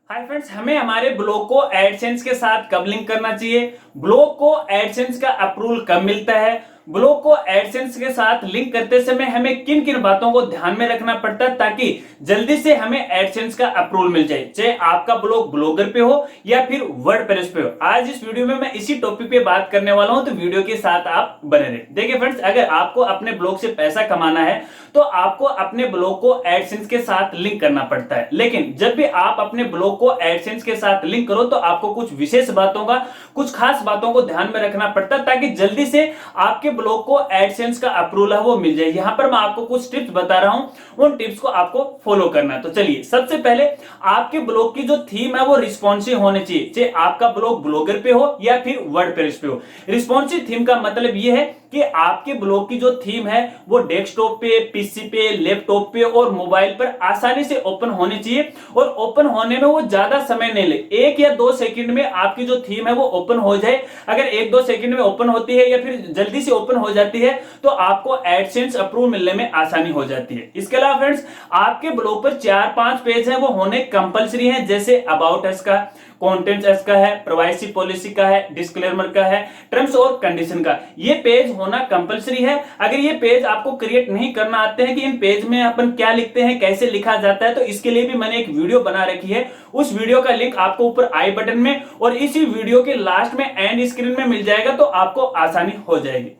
Hi friends, हमें हमारे blog को एडसेंस के साथ कब लिंक करना चाहिए, ब्लॉग को एडसेंस का अप्रूवल कब मिलता है, ब्लॉग को एडसेंस के साथ लिंक करते समय हमें किन किन बातों को ध्यान में रखना पड़ता है ताकि जल्दी से हमें एडसेंस का अप्रूवल मिल जाए, चाहे आपका ब्लॉग ब्लॉगर पे हो या फिर वर्डप्रेस पे हो। आज इस वीडियो में मैं इसी टॉपिक पे बात करने वाला हूं, तो वीडियो के साथ आप बने रहे। देखिए फ्रेंड्स, अगर आपको अपने ब्लॉग से पैसा कमाना है तो आपको अपने ब्लॉग को एडसेंस के साथ लिंक करना पड़ता है। लेकिन जब भी आप अपने ब्लॉग को एडसेंस के साथ लिंक करो तो आपको कुछ विशेष बातों का, कुछ खास बातों को ध्यान में रखना पड़ता है ताकि जल्दी से आपके ब्लॉग को एडसेंस का अप्रूवल है वो मिल जाए। यहां पर मैं आपको कुछ टिप्स बता रहा हूं, उन टिप्स को आपको फॉलो करना है। तो चलिए, सबसे पहले आपके ब्लॉग की जो थीम है वो रिस्पॉन्सिव होनी चाहिए, चाहे आपका ब्लॉग ब्लॉगर पे हो या फिर वर्डप्रेस पे हो। रिस्पॉन्सिव थीम का मतलब ये है कि आपके ब्लॉग की जो थीम है वो डेस्कटॉप पे, पीसी पे, लैपटॉप पे और मोबाइल पर आसानी से ओपन होनी चाहिए और ओपन होने में वो ज्यादा समय नहीं ले, 1 या 2 सेकंड में आपकी जो थीम है वो ओपन हो जाए। अगर 1-2 सेकंड में ओपन होती है या फिर जल्दी से ओपन हो जाती है तो आपको एडसेंस अप्रूव मिलने में आसानी हो जाती है। इसके अलावा फ्रेंड्स, आपके ब्लॉग पर 4-5 पेज है वो होने कंपलसरी है, जैसे अबाउट अस का, कंटेंट्स अस का है, प्राइवेसी पॉलिसी का है, डिस्क्लेमर का है, टर्म्स और कंडीशन का। ये पेज होना कंपलसरी है। अगर ये पेज आपको क्रिएट नहीं करना आते हैं कि इन पेज में अपन क्या लिखते हैं, कैसे लिखा जाता है, तो इसके लिए भी मैंने एक वीडियो बना रखी है। उस वीडियो का लिंक आपको ऊपर आई बटन में और इसी वीडियो के लास्ट में एंड स्क्रीन में मिल जाएगा, तो आपको आसानी हो जाएगी।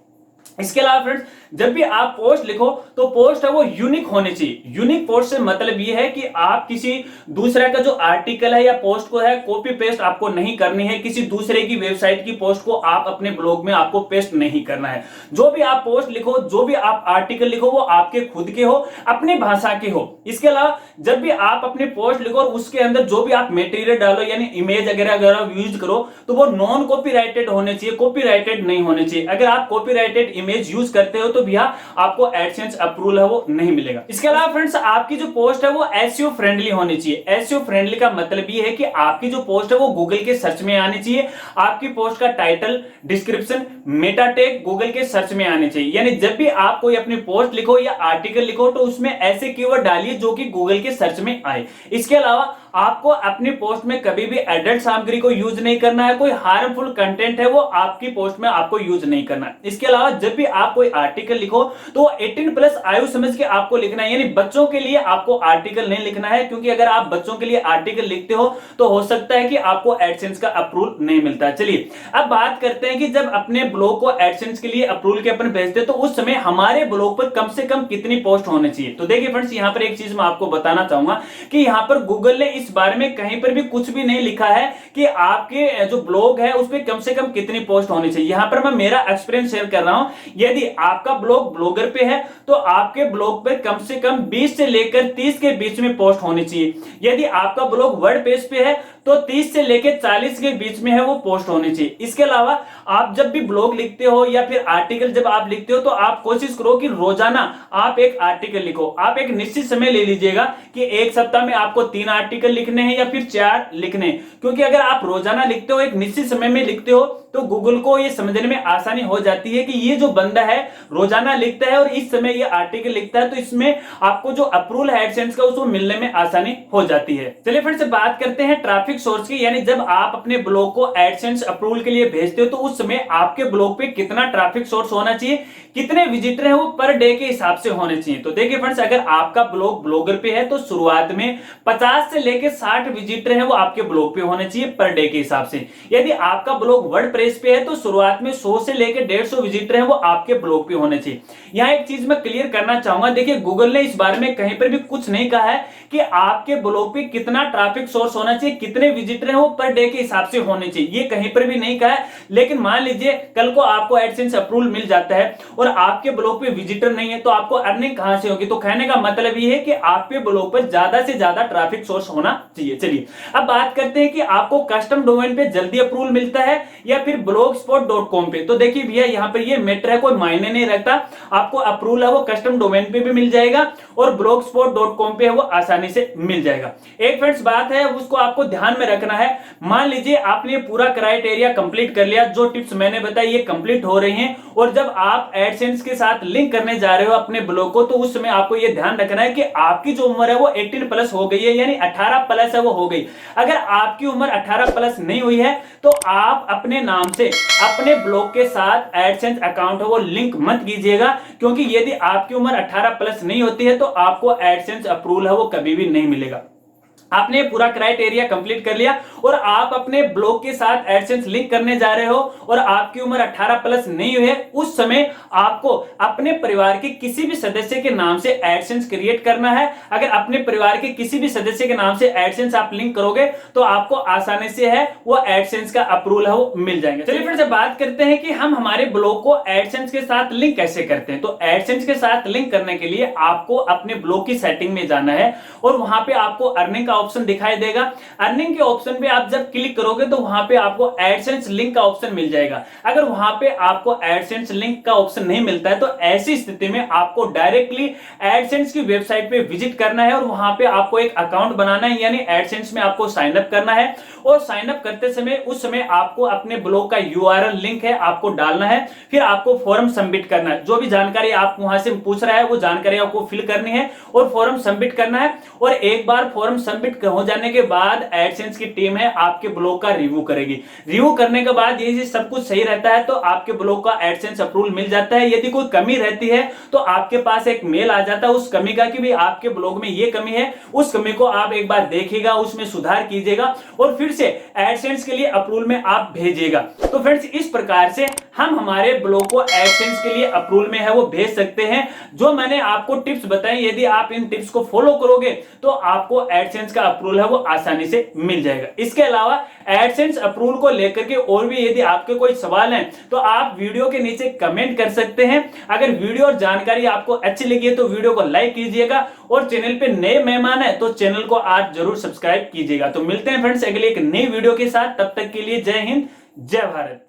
इसके अलावा फ्रेंड्स, जब भी आप पोस्ट लिखो तो पोस्ट है वो यूनिक होनी चाहिए। यूनिक पोस्ट से मतलब ये है कि आप किसी दूसरे का जो आर्टिकल है या पोस्ट को है कॉपी पेस्ट आपको नहीं करनी है, किसी दूसरे की वेबसाइट की पोस्ट को आप अपने ब्लॉग में आपको पेस्ट नहीं करना है। जो भी आप पोस्ट लिखो, जो भी आप आर्टिकल लिखो, वो आपके खुद के हो, अपनी भाषा के हो। इसके अलावा जब भी आप अपनी पोस्ट लिखो और उसके अंदर जो भी आप मटेरियल डालो यानी इमेज अगर यूज करो तो वो नॉन कॉपीराइटेड होने चाहिए, कॉपीराइटेड नहीं होने चाहिए। अगर आप कॉपीराइटेड इमेज यूज करते हो तो भैया आपको एडसेंस अप्रूवल है वो नहीं मिलेगा। इसके अलावा फ्रेंड्स, आपकी जो पोस्ट है वो एसईओ फ्रेंडली होनी चाहिए। एसईओ फ्रेंडली का मतलब ये है कि आपकी जो पोस्ट है वो गूगल के सर्च में आनी चाहिए। आपकी पोस्ट का title, description, Meta tag Google के सर्च में आने चाहिए। यानी जब भी आप कोई अपनी पोस्ट लिखो या आर्टिकल लिखो तो उसमें ऐसे कीवर्ड डालिए जो कि गूगल के सर्च में आए। इसके अलावा आपको अपनी पोस्ट में कभी भी एडल्ट सामग्री को यूज नहीं करना है, कोई हार्मफुल कंटेंट है वो आपकी पोस्ट में आपको यूज नहीं करना है। इसके अलावा जब भी आप कोई आर्टिकल लिखो तो 18+ आयु समझ के आपको लिखना है, यानी बच्चों के लिए आपको आर्टिकल नहीं लिखना है, क्योंकि अगर आप बच्चों के लिए आर्टिकल लिखते हो तो हो सकता है कि आपको एडसेंस का अप्रूवल नहीं मिलता। चलिए अब बात करते हैं कि जब अपने ब्लॉग को एडसेंस के लिए अप्रूवल के अपन भेजते हैं तो उस समय हमारे ब्लॉग पर कम से कम कितनी पोस्ट होनी चाहिए। तो देखिए फ्रेंड्स, यहां पर एक चीज मैं आपको बताना चाहूंगा कि यहां पर गूगल ने इस बारे में कहीं पर भी कुछ भी नहीं लिखा है कि आपके जो ब्लॉग है उस पर कम से कम कितनी पोस्ट होनी चाहिए। यहां पर मैं मेरा एक्सपीरियंस शेयर कर रहा हूं। यदि आपका ब्लॉग ब्लॉगर पे है तो आपके ब्लॉग पे कम से कम 20 से लेकर 30 के बीच में पोस्ट होनी चाहिए। यदि आपका ब्लॉग वर्डप्रेस पे है तो 30 से लेकर 40 के बीच में है वो पोस्ट होनी चाहिए। इसके अलावा आप जब भी ब्लॉग लिखते हो या फिर आर्टिकल जब आप लिखते हो तो आप कोशिश करो कि रोजाना आप एक आर्टिकल लिखो। आप एक निश्चित समय ले लीजिएगा कि एक सप्ताह में आपको 3 आर्टिकल लिखने हैं या फिर 4 लिखने, क्योंकि अगर आप रोजाना लिखते हो, एक निश्चित समय में लिखते हो, तो गूगल को ये समझने में आसानी हो जाती है कि ये जो बंदा है रोजाना लिखता है और इस समय ये आर्टिकल लिखता है, तो इसमें आपको जो अप्रूवल है एडसेंस का उसको मिलने में आसानी हो जाती है। चलिए फिर से बात करते हैं ट्रैफिक सोर्स की, यानी जब आप अपने ब्लॉग को एडसेंस अप्रूवल के लिए भेजते हो तो उस समय आपके ब्लॉग पे कितना ट्रैफिक सोर्स होना चाहिए, कितने विजिटर हैं वो पर डे के हिसाब से होने चाहिए। तो देखिए फ्रेंड्स, अगर आपका ब्लॉग ब्लॉगर पे है तो शुरुआत में 50 से लेकर 60 विजिटर हैं वो आपके ब्लॉग पे होने चाहिए पर डे के हिसाब से। यदि आपका ब्लॉग वर्डप्रेस पे है तो शुरुआत में 100 से लेकर 150 विजिटर हैं वो आपके ब्लॉग पे होने चाहिए। यहां एक चीज मैं क्लियर करना चाहूंगा, देखिए गूगल ने इस बारे में कहीं पर भी कुछ नहीं कहा है कि आपके ब्लॉग पे कितना ट्रैफिक सोर्स होना चाहिए, कितने विजिटर हैं वो पर डे के हिसाब से होने चाहिए, ये कहीं पर भी नहीं कहा है। लेकिन मान लीजिए कल को आपको एडसेंस अप्रूवल मिल जाता है और आपके ब्लॉग पे विजिटर नहीं है तो आपको अर्निंग कहां से होगी। तो कहने का मतलब ये है कि आपके ब्लॉग पर ज्यादा से ज्यादा ट्रैफिक सोर्स होना चाहिए। चलिए अब बात करते हैं कि आपको कस्टम डोमेन पे जल्दी अप्रूवल मिलता है या फिर blogspot.com पे। तो देखिए भैया, यहाँ पर ये मैटर है, कोई मायने नहीं रखता, आपको अप्रूवल है वो कस्टम डोमेन पे भी मिल जाएगा और blogspot.com पे है वो आसानी आसानी से मिल जाएगा। एक फ्रेंड्स बात है उसको आपको ध्यान में रखना है, मान लीजिए आपने पूरा क्राइटेरिया कंप्लीट कर लिया, जो टिप्स मैंने बताई ये कंप्लीट हो रही हैं, और जब आप एडसेंस के साथ लिंक करने जा रहे हो अपने ब्लॉग को, तो उस समय आपको ये ध्यान रखना है कि आपकी जो उम्र है वो 18 प्लस हो गई है, यानी 18 प्लस है वो हो गई। अगर आपकी उम्र 18 प्लस नहीं हुई है तो आप अपने नाम से अपने ब्लॉग के साथ एडसेंस अकाउंट है वो लिंक मत कीजिएगा, क्योंकि यदि आपकी उम्र 18 प्लस नहीं होती है तो आपको एडसेंस अप्रूवल है वो कभी भी नहीं मिलेगा। आपने पूरा क्राइटेरिया कंप्लीट कर लिया और आप अपने ब्लॉग के साथ एडसेंस लिंक करने जा रहे हो और आपकी उम्र 18 प्लस नहीं हुई है, उस समय आपको अपने परिवार के किसी भी सदस्य के नाम से एडसेंस क्रिएट करना है। अगर अपने परिवार के किसी भी सदस्य के नाम से एडसेंस आप लिंक करोगे तो आपको आसानी से है वो एडसेंस का अप्रूवल है वो मिल जाएंगे। चलिए फिर से बात करते हैं कि हम हमारे ब्लॉग को एडसेंस के साथ लिंक कैसे करते हैं। तो एडसेंस के साथ लिंक करने के लिए आपको अपने ब्लॉग की सेटिंग में जाना है और वहां पे आपको अर्निंग ऑप्शन दिखाई देगा। अर्निंग के ऑप्शन पे आप जब क्लिक करोगे तो वहां पे आपको एडसेंस लिंक का ऑप्शन मिल जाएगा। अगर वहां पे आपको एडसेंस लिंक का ऑप्शन नहीं मिलता है तो ऐसी स्थिति में आपको डायरेक्टली एडसेंस की वेबसाइट पे विजिट करना है और वहां पे आपको एक अकाउंट बनाना है, यानी एडसेंस में आपको साइन अप करना है। और साइन अप करते समय उस समय आपको अपने ब्लॉग का यूआरएल लिंक है आपको डालना है, फिर आपको फॉर्म सबमिट करना है। जो भी जानकारी आप वहां से पूछ रहा है वो जानकारी आपको फिल करनी है और फॉर्म सबमिट करना है। और एक बार फॉर्म सबमिट हो जाने के बाद एडसेंस की टीम है आपके ब्लॉग का रिव्यू करेगी। रिव्यू करने के बाद ये सब कुछ सही रहता है तो आपके ब्लॉग का एडसेंस अप्रूवल मिल जाता है। यदि कोई कमी रहती है तो आपके पास एक मेल आ जाता है उस कमी का कि भी आपके ब्लॉग में ये कमी है, उस कमी को आप एक बार देखिएगा, उसमें सुधार कीजिएगा और फिर से एडसेंस के लिए अप्रूवल में आप भेजिएगा। तो फ्रेंड्स इस प्रकार से हम हमारे ब्लॉग को एडसेंस के लिए अप्रूवल में है वो भेज सकते हैं। जो मैंने आपको टिप्स बताई, यदि आप इन टिप्स को फॉलो करोगे तो आपको एडसेंस का अप्रूवल है वो आसानी से मिल जाएगा। इसके अलावा एडसेंस अप्रूवल को लेकर के और भी यदि आपके कोई सवाल हैं तो आप वीडियो के नीचे कमेंट कर सकते हैं। अगर वीडियो और जानकारी आपको अच्छी लगी है तो वीडियो को लाइक कीजिएगा और चैनल पे नए मेहमान है तो चैनल को आज जरूर सब्सक्राइब कीजिएगा। तो मिलते हैं फ्रेंड्स अगले एक नई वीडियो के साथ, तब तक के लिए जय हिंद जय भारत।